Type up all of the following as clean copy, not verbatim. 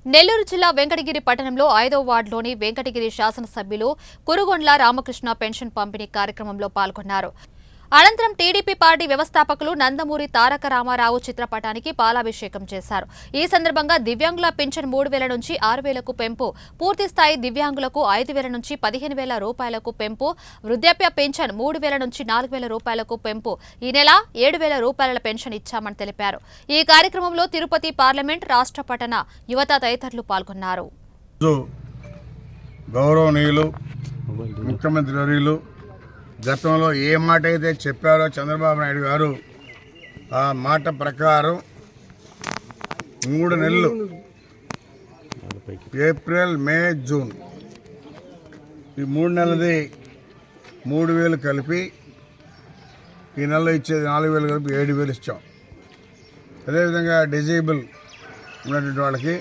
నెల్లూరు జిల్లా వెంకటగిరి పట్టణంలో 5వ వార్డులోని వెంకటగిరి శాసనసభ్యులు కురుగొండ్ల రామకృష్ణ పెన్షన్ పంపిణీ కార్యక్రమంలో పాల్గొన్నారు. అనంతరం టీడీపీ పార్టీ వ్యవస్థాపకులు నందమూరి తారక రామారావు చిత్రపటానికి పాలాభిషేకం చేశారు. ఈ సందర్భంగా దివ్యాంగుల పింఛన్ 3,000 నుంచి 6,000కు పెంపు, పూర్తిస్థాయి దివ్యాంగులకు 5,000 నుంచి 15,000 రూపాయలకు పెంపు, వృద్ధాప్య పెన్షన్ 3,000 నుంచి 4,000 రూపాయలకు పెంపు, ఈ నెల 7,000 రూపాయల పెన్షన్ ఇచ్చామని తెలిపారు. ఈ కార్యక్రమంలో తిరుపతి పార్లమెంట్, రాష్ట్ర పట్టణ యువత తదితరులు పాల్గొన్నారు. గౌరవనీయులు ముఖ్యమంత్రి వర్యులు గతంలో ఏ మాట అయితే చెప్పారో చంద్రబాబు నాయుడు గారు ఆ మాట ప్రకారం 3 నెలలు ఏప్రిల్, మే, జూన్ ఈ 3 నెలలది 3,000 కలిపి ఈ నెలలో ఇచ్చేది 4,000 కలిపి 7,000 ఇచ్చాం. అదేవిధంగా డిజేబుల్ ఉన్నటువంటి వాళ్ళకి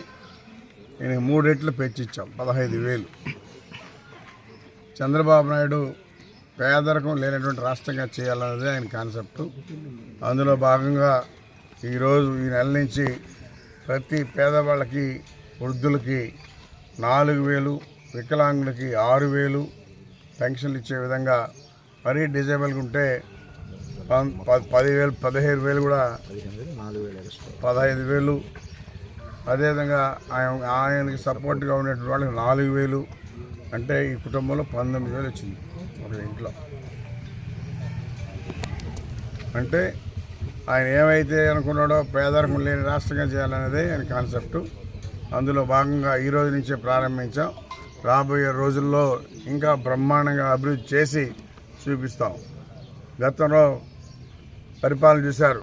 3 రెట్లు పెంచి ఇచ్చాం, 15,000. చంద్రబాబు నాయుడు పేదరికం లేనటువంటి రాష్ట్రంగా చేయాలన్నది ఆయన కాన్సెప్టు. అందులో భాగంగా ఈరోజు ఈ నెల నుంచి ప్రతి పేదవాళ్ళకి, వృద్ధులకి 4,000, వికలాంగులకి 6,000 పెన్షన్లు ఇచ్చే విధంగా, మరీ డిజేబుల్గా ఉంటే 10,000, 15,000 కూడా 15,000. అదేవిధంగా ఆయనకి సపోర్ట్గా ఉండేటువంటి వాళ్ళకి 4,000. అంటే ఈ కుటుంబంలో 19,000 వచ్చింది ఒక ఇంట్లో. అంటే ఆయన ఏమైతే అనుకున్నాడో పేదరికం లేని రాష్ట్రంగా చేయాలనేదే ఆయన కాన్సెప్టు. అందులో భాగంగా ఈ రోజు నుంచే ప్రారంభించాం. రాబోయే రోజుల్లో ఇంకా బ్రహ్మాండంగా అభివృద్ధి చేసి చూపిస్తాం. గతంలో పరిపాలన చూశారు,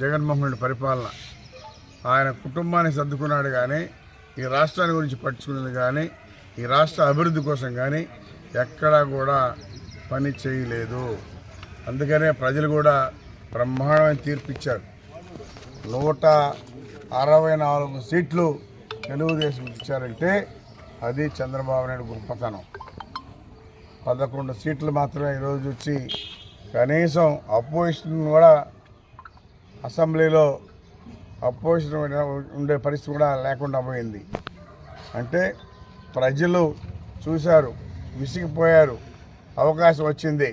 జగన్మోహన్ రెడ్డి పరిపాలన. ఆయన కుటుంబాన్ని సర్దుకున్నాడు కానీ ఈ రాష్ట్రాన్ని గురించి పట్టించుకున్నది కానీ, ఈ రాష్ట్ర అభివృద్ధి కోసం కానీ ఎక్కడా కూడా పని చేయలేదు. అందుకనే ప్రజలు కూడా బ్రహ్మాండమైన తీర్పు ఇచ్చారు. 164 సీట్లు తెలుగుదేశం ఇచ్చారంటే అది చంద్రబాబు నాయుడు గొప్పతనం. 11 సీట్లు మాత్రమే ఈరోజు వచ్చి కనీసం అపోజిషన్ కూడా అసెంబ్లీలో అపోజిషన్ ఉండే పరిస్థితి కూడా లేకుండా పోయింది. అంటే ప్రజలు చూశారు, విసిగిపోయారు, అవకాశం వచ్చింది.